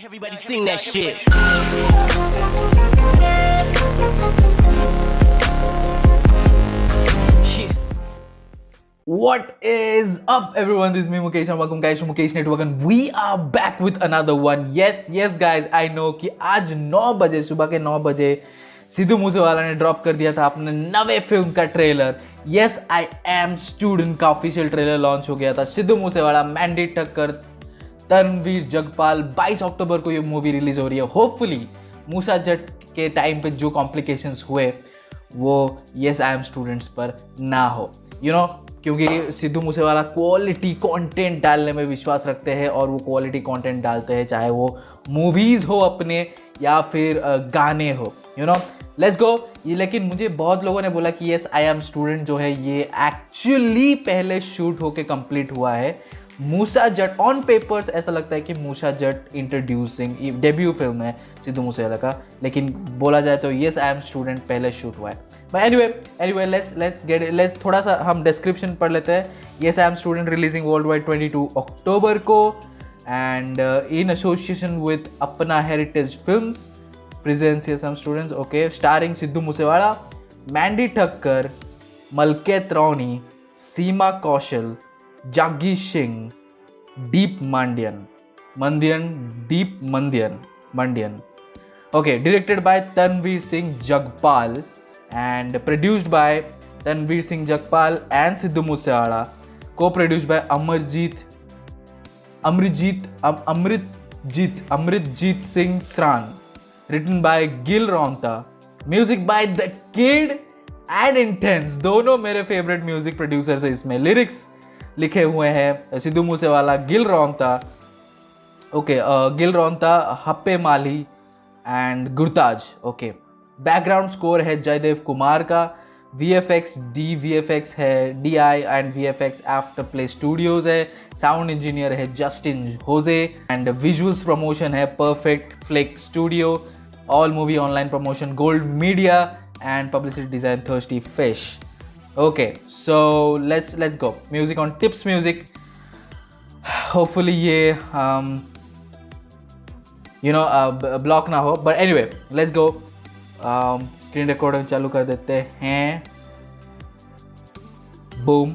Everybody sing that shit. What is up, everyone? This is me, Mukesh, and welcome guys to Mukesh Network, and we are back with another one. Yes, guys, I know कि आज 9 बजे सुबह के 9 बजे सिद्धू मूसेवाला ने drop कर दिया था अपने नवे फिल्म का trailer. Yes, I am student का ऑफिशियल ट्रेलर लॉन्च हो गया था. सिद्धू मूसेवाला, मैंडी ठक्कर, तनवीर जगपाल. 22 अक्टूबर को ये मूवी रिलीज हो रही है. होपफुली मूसा जट के टाइम पे जो कॉम्प्लिकेशंस हुए वो यस आई एम स्टूडेंट्स पर ना हो, यू नो, क्योंकि सिद्धू मूसेवाला क्वालिटी कंटेंट डालने में विश्वास रखते हैं और वो क्वालिटी कंटेंट डालते हैं, चाहे वो मूवीज़ हो अपने या फिर गाने हो, यू नो. Let's go. ये लेकिन मुझे बहुत लोगों ने बोला कि यस आई एम स्टूडेंट जो है ये एक्चुअली पहले शूट होके कंप्लीट हुआ है. मूसा जट ऑन पेपर्स ऐसा लगता है कि मूसा जट इंट्रोड्यूसिंग डेब्यू फिल्म है सिद्धू मूसेवाला का, लेकिन बोला जाए तो यस आई एम स्टूडेंट पहले शूट हुआ है. बट एनीवे लेट्स थोड़ा सा हम डिस्क्रिप्शन पढ़ लेते हैं. Yes I am student releasing world wide 22 October को एंड इन एसोसिएशन विद अपना heritage films presents yes I am students. Okay, starring Sidhu Moosewala, Mandy Thakkar, Malkeet Rani, Seema Kaushal, Jaggi Singh, Deep मंडियन. Okay, directed by Tanveer Singh Jagpal and produced by Tanveer Singh Jagpal and Sidhu Moosewala. Co-produced by Amritjeet Singh Sran. Written by Gil Ronta. Music by The Kid and Intense. दोनों मेरे favourite music producers हैं इसमें. Lyrics लिखे हुए हैं Sidhu Moosewala, Gill Raunta. Okay, Gill Raunta, Happy Mali and Gurtaj. Okay, background score है जयदेव कुमार का. VFX DVFX है DI and VFX after play studios है. साउंड इंजीनियर है Justin Jose and visuals promotion है perfect flick studio. All movie online promotion gold media and publicity design thirsty fish. Okay, so let's go. Music on Tips Music. Hopefully ये block ना हो, but anyway let's go. Screen recording चालू कर देते हैं. Boom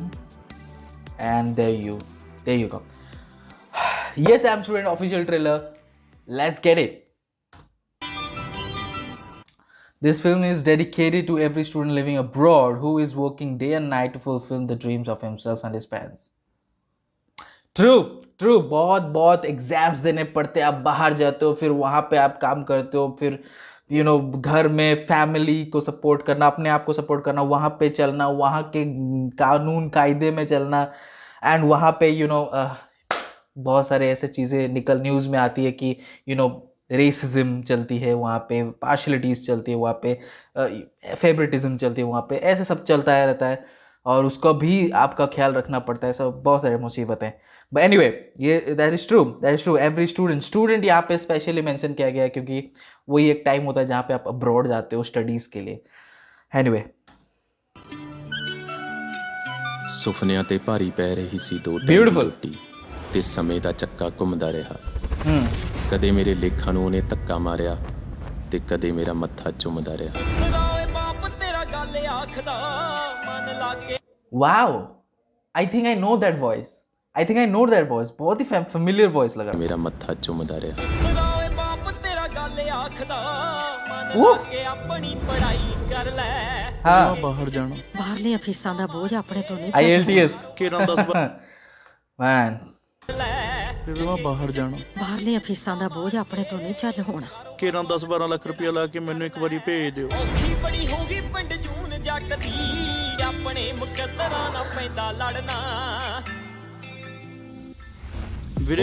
and there you go. Yes, I am student official trailer. Let's get it. This film is dedicated to every student living abroad who is working day and night to fulfill the dreams of himself and his parents. True. बहुत exams देने पड़ते हैं. आप बाहर जाते हो, फिर वहाँ पे आप काम करते हो, फिर घर में फैमिली को सपोर्ट करना, अपने आप को सपोर्ट करना, वहाँ पे चलना, वहाँ के कानून कायदे में चलना, एंड वहाँ पे बहुत सारे ऐसे चीज़ें न्यूज़ में आती है कि रेसिज्म चलती है वहाँ पे, पार्शलिटीज़ चलती है वहाँ पे, फेवरेटिज्म चलती है वहाँ पे, ऐसे सब चलता है रहता है और उसको भी आपका ख्याल रखना पड़ता है. सब बहुत सारे मुसीबतें. बट एनीवे ये that is true. Every student यहाँ पे स्पेशली मेंशन किया गया है क्योंकि वही एक टाइम होता है जहाँ पे आप अब्रॉड जाते हो स्टडीज़ के लिए. एनीवे ਸੁਪਨਿਆਂ ਤੇ ਭਾਰੀ ਪੈ ਰਹੀ ਸੀ ਦੋ ਬਿਊਟੀਫੁਲ ਤੇ ਸਮੇਂ ਦਾ ਚੱਕਾ ਘੁੰਮਦਾ ਰਿਹਾ. ਕਦੇ ਮੇਰੇ ਲੇਖਾਂ ਨੂੰ ਉਹਨੇ ਧੱਕਾ ਮਾਰਿਆ ਤੇ ਕਦੇ ਮੇਰਾ ਮੱਥਾ ਚੁੰਮਦਾ ਰਿਹਾ. Wow, I think I know that voice. बहुत ही familiar वॉइस लगा. ਮੇਰਾ ਮੱਥਾ ਚੁੰਮਦਾ ਰਿਹਾ. हाँ, ਬਾਹਰ ਜਾਣਾ ਬਾਹਰਲੇ ਅਫੀਸਾਂ ਦਾ ਬੋਝ ਆਪਣੇ ਤੋਂ ਨਹੀਂ IELTS ਕਿਰਨ 10 man. ਫਿਰ ਮੈਂ ਬਾਹਰ ਜਾਣਾ ਬਾਹਰਲੇ ਅਫੀਸਾਂ ਦਾ ਬੋਝ ਆਪਣੇ ਤੋਂ ਨਹੀਂ ਚੱਲ ਹੋਣਾ. ਕਿਰਨ 10-12 ਲੱਖ ਰੁਪਇਆ ਲਾ ਕੇ ਮੈਨੂੰ ਇੱਕ ਵਾਰੀ ਭੇਜ ਦਿਓ. ਔਖੀ ਬੜੀ ਹੋਗੀ ਪਿੰਡ ਜੂਨ ਜੱਟ ਦੀ, ਆਪਣੇ ਮੁਕੱਦਰਾਂ ਨਾਲ ਪੈਂਦਾ ਲੜਨਾ.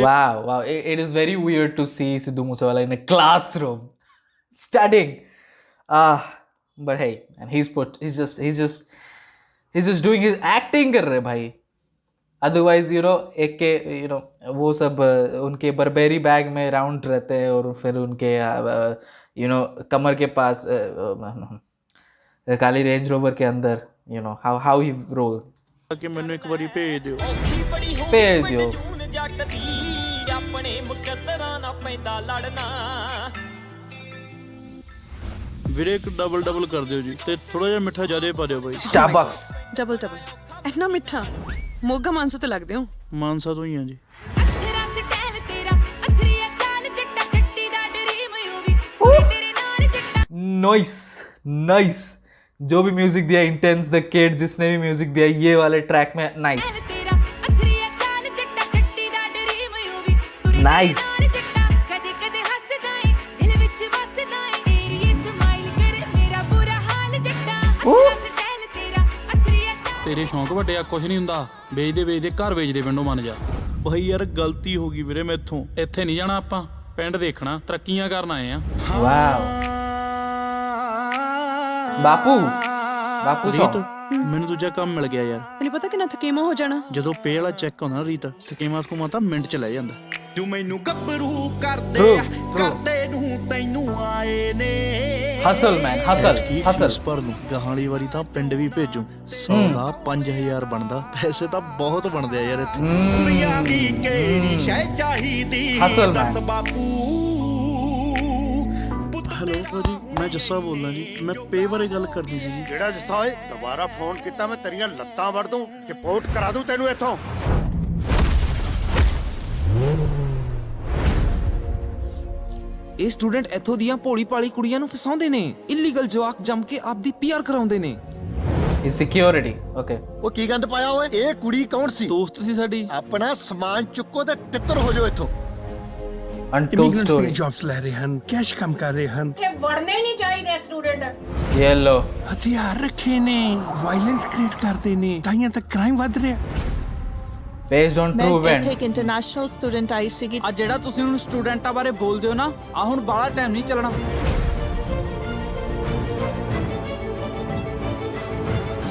Wow. It is very weird to see Sidhu Moosewala in a classroom studying. But hey, and he's just doing his acting कर रहे भाई. Otherwise एक के वो सब उनके बर्बेरी बैग में राउंड रहते हैं और फिर उनके कमर के पास काली रेंज रोवर के अंदर how he roll. ਕਿ ਮੈਨੂੰ ਇੱਕ ਵਾਰੀ ਭੇਜ ਦਿਓ. ਭੇਜ ਦਿਓ. ਆਪਣੇ ਮੁਕੱਦਰਾਂ ਨਾਲ ਪੈਂਦਾ ਲੜਨਾ ਵੀਰੇ ਇੱਕ ਡਬਲ ਕਰ ਦਿਓ ਜੀ ਤੇ ਥੋੜਾ ਜਿਹਾ ਮਿੱਠਾ ਜ਼ਿਆਦਾ ਪਾ ਦਿਓ ਬਾਈ। Starbucks ਡਬਲ ਇੰਨਾ ਮਿੱਠਾ ਮੋਗਾ ਮਾਨਸਾ ਤੇ ਲੱਗਦੇ ਹੋ। ਮਾਨਸਾ ਤੋਂ ਹੀ ਆ ਜੀ। ਅਥਰਾ ਸਟਾਈਲ ਤੇਰਾ ਅਥਰੀਆ ਚਾਲ ਚੱਟਾ ਚੱਟੀ ਦਾ ਡਰੀਮ ਯੂ ਵੀ ਪੂਰੇ ਤੇਰੇ ਨਾਲ ਚੱਟਾ नाइस जो भी म्यूजिक दिया इंटेंस द किड जिसने भी म्यूजिक दिया ये वाले ट्रैक में नाइस ਤੇਰਾ ਅਥਰੀਆ ਚਾਲ ਚੱਟਾ ਚੱਟੀ ਦਾ ਡਰੀਮ ਯੂ ਵੀ ਪੂਰੇ Nice. ਨਾਲ ਚੱਟਾ ਕਦੇ ਕਦੇ ਹੱਸਦਾ ਏ ਦਿਲ ਵਿੱਚ ਵਸਦਾ ਏ ਤੇਰੀ ਇਹ ਸਮਾਈਲ ਕਰ ਮੇਰਾ ਬੁਰਾ ਹਾਲ ਜੱਟਾ ਅਥਰਾ ਸਟਾਈਲ ਤੇਰਾ ਅਥਰੀਆ ਚਾਲ ਤੇਰੇ ਸ਼ੌਂਕ ਵੱਡੇ ਆ, ਕੁਛ ਨਹੀਂ ਹੁੰਦਾ। ਵੇਚਦੇ ਘਰ ਵੇਚਦੇ ਪਿੰਡੋਂ ਮੰਨ ਜਾ। ਭਾਈ ਯਾਰ ਗਲਤੀ ਹੋ ਗਈ ਵੀਰੇ ਮੈਥੋਂ। ਇੱਥੇ ਨਹੀਂ ਜਾਣਾ ਆਪਾਂ, ਪਿੰਡ ਦੇਖਣਾ, ਤਰੱਕੀਆਂ ਕਰਨ ਆਏ ਆ। वाओ बापू ਰੀਤ सॉन्ग ਮੈਨੂੰ ਦੂਜਾ ਕੰਮ ਮਿਲ ਗਿਆ ਯਾਰ। ਤੈਨੂੰ ਪਤਾ ਕਿੰਨਾ ਥਕੇਮਾ ਹੋ ਜਾਣਾ। ਜਦੋਂ ਪੇ ਵਾਲਾ ਚੈੱਕ ਆਉਂਦਾ ਨਾ ਰੀਤ ਥਕੇਮਾ ਸਕੂਮਾ ਤਾਂ ਮਿੰਟ ਚ ਲੈ ਜਾਂਦਾ। ਤੂੰ ਮੈਨੂੰ ਗੱਭਰੂ ਕਰਦੇ True. ਕਰਦੇ ਨੂੰ ਤੈਨੂੰ ਆਏ ਨੇ हसल मैन हसल ਕੀ हसल ਫੀਸ ਭਰ ਦੂੰ ਗਾਹਾਂ ਵਾਲੀ ਵਾਰੀ ਤਾਂ ਪਿੰਡ ਵੀ ਭੇਜੂ। 100 ਦਾ 5000 ਬਣਦਾ। ਪੈਸੇ ਤਾਂ ਬਹੁਤ ਬਣਦੇ ਆ ਯਾਰ ਇੱਥੇ। ਦੁਨੀਆ ਦੀ ਕਿਹੜੀ ਸ਼ੈ ਚਾਹੀਦੀ ਹਸਲ ਦੱਸ ਮੈਂ। ਬਾਪੂ ਹੈਲੋ ਭਾਜੀ ਮੈਂ ਜੱਸਾ ਬੋਲਦਾ ਜੀ। ਮੈਂ ਪੇ ਬਾਰੇ ਗੱਲ ਕਰਨੀ ਸੀ ਜੀ। ਜਿਹੜਾ ਜੱਸਾ ਓਏ ਦੁਬਾਰਾ ਫੋਨ ਕੀਤਾ ਮੈਂ ਤੇਰੀਆਂ ਲੱਤਾਂ ਵੜ ਦੂੰ ਰਿਪੋਰਟ ਕਰਾ ਦੂੰ ਤੈਨੂੰ ਇੱਥੋਂ। ਇਹ ਸਟੂਡੈਂਟ ਇੱਥੋਂ ਦੀਆਂ ਭੋਲੀ ਭਾਲੀ ਕੁੜੀਆਂ ਨੂੰ ਫਸਾਉਂਦੇ ਨੇ, ਇਲੀਗਲ ਜਵਾਕ ਜੰਮ ਕੇ ਆਪਦੀ ਪੀਆਰ ਕਰਾਉਂਦੇ ਨੇ। सिक्योरिटी ओके ਉਹ ਕੀ ਗੰਦ ਪਾਇਆ ਓਏ? ਇਹ ਕੁੜੀ ਕੌਣ ਸੀ? ਦੋਸਤ ਸੀ ਸਾਡੀ। ਆਪਣਾ ਸਮਾਨ ਚੁੱਕੋ ਤੇ ਤਿੱਤਰ ਹੋ ਜਾਓ ਇੱਥੋਂ। अनटोल्ड स्टोरी ਜੌਬਸ ਲੈ ਰਹੇ ਹਨ, ਕੈਸ਼ ਕੰਮ ਕਰ ਰਹੇ ਹਨ, ਵੜਨੇ ਨਹੀਂ ਚਾਹੀਦੇ ਸਟੂਡੈਂਟ। ये लो ਹਥਿਆਰ ਰੱਖੇ ਨੇ, ਵਾਇਲੈਂਸ ਕ੍ਰੀਏਟ ਕਰਦੇ ਨੇ, ਤਾਈਆਂ ਤਾਂ ਕ੍ਰਾਈਮ ਵੱਧ ਰਿਹਾ। बेस्ड ऑन ਮੈਂ ट्रू ਇੱਥੇ इवेंट्स ਇੱਕ ਇੰਟਰਨੈਸ਼ਨਲ ਸਟੂਡੈਂਟ ਆਈ ਸੀਗੀ। ਆ ਜਿਹੜਾ ਤੁਸੀਂ ਹੁਣ ਸਟੂਡੈਂਟਾਂ ਬਾਰੇ ਬੋਲਦੇ ਹੋ ਨਾ, ਆ ਹੁਣ ਬਾਹਲਾ ਟਾਈਮ ਨਹੀਂ ਚੱਲਣਾ।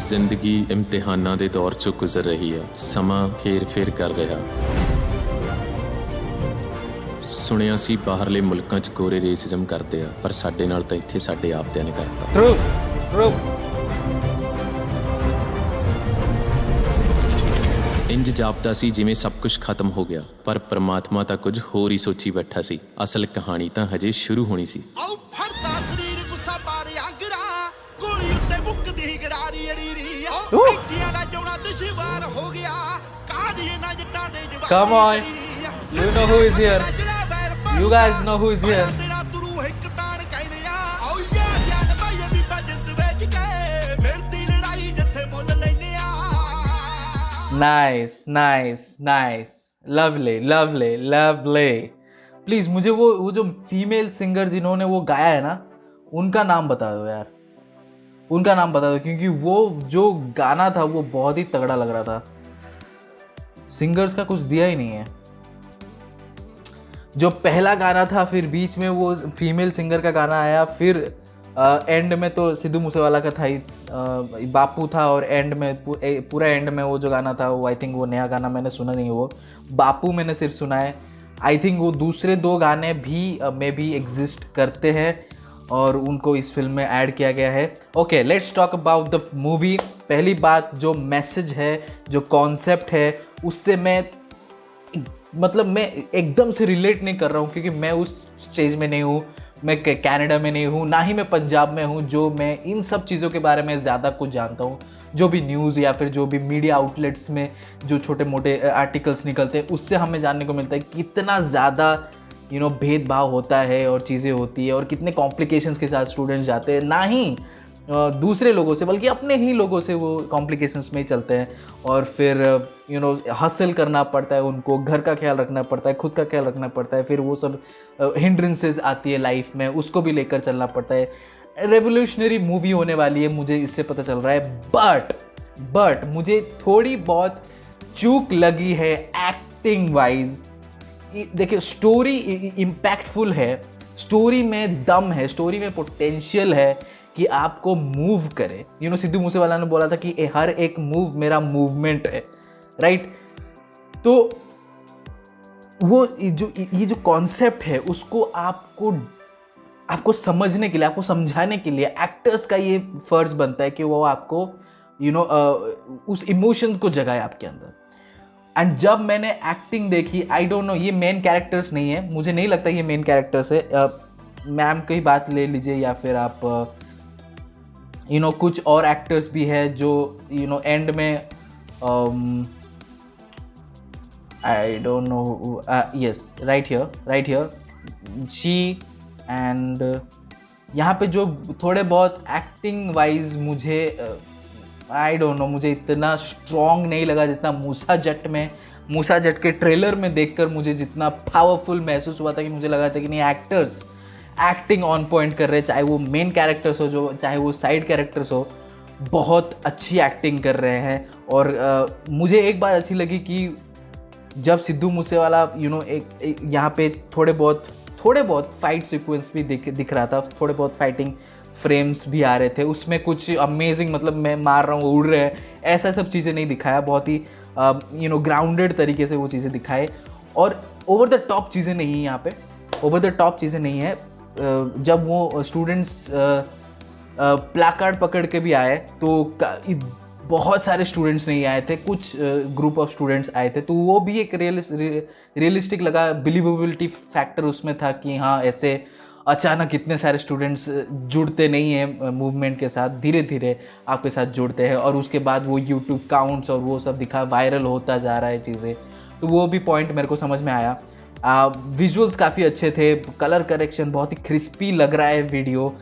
ਜ਼ਿੰਦਗੀ ਇਮਤਿਹਾਨਾਂ ਦੇ ਦੌਰ ਚੋਂ ਗੁਜ਼ਰ ਰਹੀ ਹੈ। ਸਮਾਂ ਫੇਰ ਕਰ ਰਿਹਾ। ਸੁਣਿਆ ਸੀ ਬਾਹਰਲੇ ਮੁਲਕਾਂ 'ਚ ਗੋਰੇ ਰੇਸਿਜ਼ਮ ਕਰਦੇ ਆ, ਪਰ ਸਾਡੇ ਨਾਲ ਤਾਂ ਇੱਥੇ ਸਾਡੇ ਆਪਦਿਆਂ ਨੇ ਕਰਤਾ। ट्रू ਇੰਜ ਜਾਪਦਾ ਸੀ ਜਿਵੇਂ ਸਭ ਕੁਝ ਖਤਮ ਹੋ ਗਿਆ, ਪਰ ਪ੍ਰਮਾਤਮਾ ਤਾਂ ਕੁਝ ਹੋਰ ਹੀ ਸੋਚੀ ਬੈਠਾ ਸੀ। ਅਸਲ ਕਹਾਣੀ ਤਾਂ ਹਜੇ ਸ਼ੁਰੂ ਹੋਣੀ ਸੀ। ਆਉ ਫੜਦਾ ਸਰੀਰ ਗੁੱਸਾ ਪਾਰੇ ਆਂਗੜਾ, ਗੋਲੀ ਉੱਤੇ ਮੁੱਕਦੀ ਗੜਾਰੀ ਅੜੀਰੀ। ਆਉ ਇੱਟੀਆਂ ਦਾ ਜੋੜਾ ਦੁਸ਼ਵਾਰ ਹੋ ਗਿਆ, ਕਾਦੀਆਂ ਨਾ ਜੱਟਾਂ ਦੇ ਜਵਾਨ। Come on. You know who is here. You guys know who is here. ਤੇਰਾ ਤੁਰੂ ਇੱਕ ਤਾਣ ਕਹਿੰਦੇ ਆ। ਆਉ ਯਾਰ ਜਾਨ ਭਾਈ ਵੀ ਬਜਤ ਵਿੱਚ ਕੇ ਮਿਲਦੀ ਲੜਾਈ ਜਿੱਥੇ ਮੁੱਲ ਲੈਨੇ ਆ। नाइस लवली प्लीज मुझे वो जो फीमेल सिंगर जिन्होंने वो गाया है ना उनका नाम बता दो यार, उनका नाम बता दो, क्योंकि वो जो गाना था वो बहुत ही तगड़ा लग रहा था। सिंगर्स का कुछ दिया ही नहीं है। जो पहला गाना था, फिर बीच में वो फीमेल सिंगर का गाना आया, फिर एंड में तो सिद्धू मूसेवाला का था ही, बापू था, और एंड में पूरा एंड में वो जो गाना था वो आई थिंक वो नया गाना मैंने सुना नहीं है, वो बापू मैंने सिर्फ सुना है। आई थिंक वो दूसरे दो गाने भी मे भी एग्जिस्ट करते हैं और उनको इस फिल्म में ऐड किया गया है। Okay, let's talk about the movie. पहली बात, जो मैसेज है, जो कॉन्सेप्ट है, उससे मैं मैं एकदम से रिलेट नहीं कर रहा हूँ, क्योंकि मैं उस स्टेज में नहीं हूँ, मैं कनाडा में नहीं हूँ, ना ही मैं पंजाब में हूँ, जो मैं इन सब चीज़ों के बारे में ज़्यादा कुछ जानता हूँ। जो भी न्यूज़ या फिर जो भी मीडिया आउटलेट्स में जो छोटे मोटे आर्टिकल्स निकलते हैं, उससे हमें जानने को मिलता है कितना ज़्यादा भेदभाव होता है और चीज़ें होती है, और कितने कॉम्प्लिकेशंस के साथ स्टूडेंट्स जाते हैं, ना ही दूसरे लोगों से बल्कि अपने ही लोगों से वो कॉम्प्लिकेशंस में ही चलते हैं। और फिर हसल करना पड़ता है उनको, घर का ख्याल रखना पड़ता है, खुद का ख्याल रखना पड़ता है, फिर वो सब हिंड्रेंसेस आती है लाइफ में, उसको भी लेकर चलना पड़ता है। रेवोल्यूशनरी मूवी होने वाली है, मुझे इससे पता चल रहा है। बट मुझे थोड़ी बहुत चूक लगी है एक्टिंग वाइज। देखिए, स्टोरी इम्पैक्टफुल है, स्टोरी में दम है, स्टोरी में पोटेंशियल है कि आपको मूव करे। सिद्धू मूसेवाला ने बोला था कि हर एक मूव मेरा मूवमेंट है, राइट? तो वो ये जो कॉन्सेप्ट है, उसको आपको समझने के लिए, आपको समझाने के लिए एक्टर्स का ये फर्ज बनता है कि वो आपको उस इमोशंस को जगाए आपके अंदर। एंड जब मैंने एक्टिंग देखी, आई डोंट नो, ये मेन कैरेक्टर्स नहीं है, मुझे नहीं लगता ये मेन कैरेक्टर्स है। मैम की बात ले लीजिए या फिर आप कुछ और एक्टर्स भी है जो एंड में I don't know, yes right here she and यहाँ पे जो थोड़े बहुत एक्टिंग वाइज मुझे आई डोंट नो, मुझे इतना स्ट्रॉन्ग नहीं लगा जितना मूसा जट के ट्रेलर में देखकर मुझे जितना पावरफुल महसूस हुआ था कि मुझे लगा था कि नहीं, एक्टर्स एक्टिंग ऑन पॉइंट कर रहे हैं, चाहे वो मेन कैरेक्टर्स हो चाहे वो साइड कैरेक्टर्स हो, बहुत अच्छी एक्टिंग कर रहे हैं। और मुझे एक बात अच्छी लगी कि जब सिद्धू मूसेवाला एक यहाँ पे थोड़े बहुत फाइट सीक्वेंस भी दिख रहा था, थोड़े बहुत फाइटिंग फ्रेम्स भी आ रहे थे, उसमें कुछ अमेजिंग, मतलब मैं मार रहा हूँ उड़ रहे हैं, ऐसा सब चीज़ें नहीं दिखाया, बहुत ही ग्राउंडेड तरीके से वो चीज़ें दिखाए। और ओवर द टॉप चीज़ें नहीं है यहाँ पे, ओवर द टॉप चीज़ें नहीं है। जब वो स्टूडेंट्स प्लाकार्ड पकड़ के भी आए तो बहुत सारे स्टूडेंट्स नहीं आए थे, कुछ ग्रुप ऑफ स्टूडेंट्स आए थे, तो वो भी एक रियलिस्टिक लगा, बिलीवेबिलिटी फैक्टर उसमें था कि हाँ ऐसे अचानक इतने सारे स्टूडेंट्स जुड़ते नहीं हैं मूवमेंट के साथ, धीरे धीरे आपके साथ जुड़ते हैं। और उसके बाद वो यूट्यूब काउंट्स और वो सब दिखा, वायरल होता जा रहा है चीज़ें, तो वो भी पॉइंट मेरे को समझ में आया। विजुअल्स काफ़ी अच्छे थे, कलर करेक्शन बहुत ही क्रिस्पी लग रहा है वीडियो,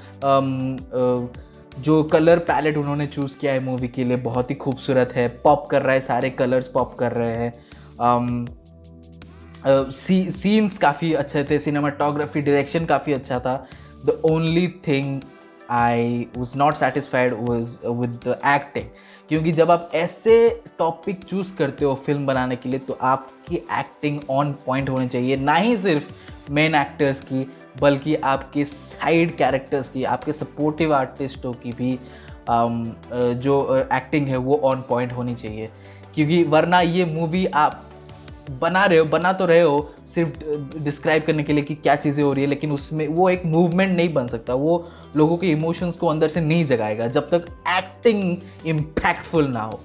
जो कलर पैलेट उन्होंने चूज़ किया है मूवी के लिए बहुत ही खूबसूरत है, पॉप कर रहा है, सारे कलर्स पॉप कर रहे हैं। सीन्स काफ़ी अच्छे थे, सिनेमाटोग्राफी डायरेक्शन काफ़ी अच्छा था। The only thing I was not satisfied was with the acting, क्योंकि जब आप ऐसे टॉपिक चूज़ करते हो फिल्म बनाने के लिए तो आपकी एक्टिंग ऑन पॉइंट होनी चाहिए, ना ही सिर्फ मेन एक्टर्स की बल्कि आपके साइड कैरेक्टर्स की, आपके सपोर्टिव आर्टिस्टों की भी जो एक्टिंग है वो ऑन पॉइंट होनी चाहिए। क्योंकि वरना ये मूवी आप बना तो रहे हो सिर्फ डिस्क्राइब करने के लिए कि क्या चीज़ें हो रही है, लेकिन उसमें वो एक मूवमेंट नहीं बन सकता, वो लोगों के इमोशंस को अंदर से नहीं जगाएगा जब तक एक्टिंग इम्पैक्टफुल ना हो।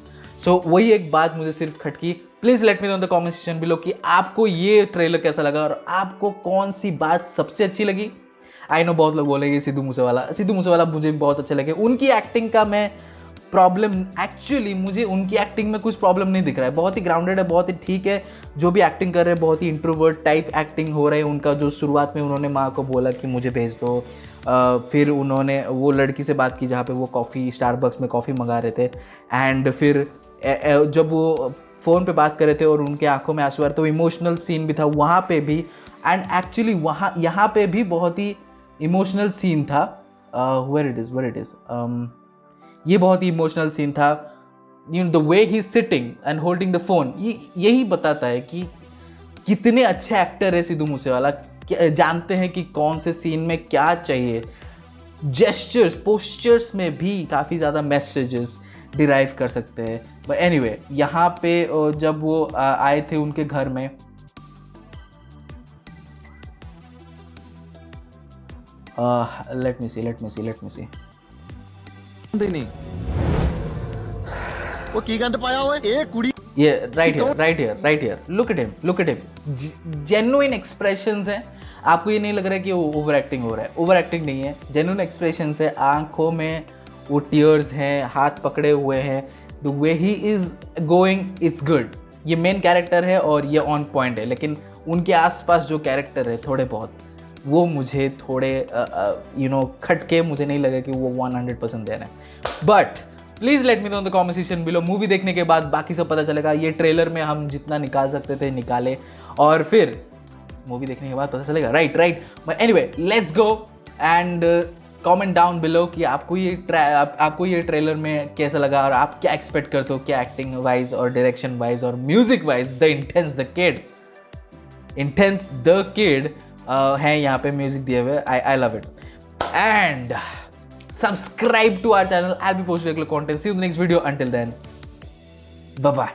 सो वही एक बात मुझे सिर्फ खटकी। Please let me know in the comment section below कि आपको ये ट्रेलर कैसा लगा और आपको कौन सी बात सबसे अच्छी लगी। आई नो बहुत लोग बोलेंगे सिद्धू मूसेवाला मुझे भी बहुत अच्छे लगे, उनकी एक्टिंग का मैं प्रॉब्लम, एक्चुअली मुझे उनकी एक्टिंग में कुछ प्रॉब्लम नहीं दिख रहा है, बहुत ही ग्राउंडेड है, बहुत ही ठीक है, जो भी एक्टिंग कर रहे हैं बहुत ही इंट्रोवर्ट टाइप एक्टिंग हो रहा है उनका। जो शुरुआत में उन्होंने माँ को बोला कि मुझे भेज दो, फिर उन्होंने वो लड़की से बात की जहाँ पे वो कॉफ़ी स्टारबक्स में कॉफ़ी मंगा रहे थे, एंड फिर जब वो फ़ोन पे बात कर रहे थे और उनके आंखों में आंसू आ रहे, तो इमोशनल सीन भी था वहाँ पे भी, एंड एक्चुअली यहाँ पे भी बहुत ही इमोशनल सीन था। वेयर इट इज़ ये बहुत ही इमोशनल सीन था। The way he sitting and holding the phone, यही बताता है कि कितने अच्छे एक्टर है सिद्धू मूसेवाला, जानते हैं कि कौन से सीन में क्या चाहिए। जेस्चर्स, पोस्चर्स में भी काफ़ी ज़्यादा मैसेजेस डिराइव कर सकते हैं। बट एनीवे, यहाँ पे जब वो आए थे उनके घर में, लेट मी सी देने ਉਹ ਕੀ ਗੰਦ ਪਾਇਆ ਓਏ ਇਹ कुड़ी ये right here look at him genuine expressions हैं। आपको ये नहीं लग रहा है कि वो ओवर एक्टिंग हो रहा है, ओवर एक्टिंग नहीं है, जेन्युइन एक्सप्रेशंस है, आंखों में वो टीयर्स हैं, हाथ पकड़े हुए हैं, the way he is going it's good. ये मेन कैरेक्टर है और ये ऑन पॉइंट है, लेकिन उनके आसपास जो कैरेक्टर है थोड़े बहुत, वो मुझे थोड़े खटके, मुझे नहीं लगा कि वो 100% दे रहे हैं। But please let me know in the comment section below, movie देखने के बाद बाकी सब पता चलेगा। ये ट्रेलर में हम जितना निकाल सकते थे निकाले, और फिर मूवी देखने के बाद पता चलेगा। Right but anyway, let's go and comment down below कि आपको ये ट्रेलर में कैसा लगा और आप क्या एक्सपेक्ट करते हो, क्या एक्टिंग वाइज और डायरेक्शन वाइज और music wise. Intense the kid है यहाँ पे म्यूजिक दिए हुए, I love it. And subscribe to our channel. I'll be posting regular content. See you in the next video. Until then, bye bye.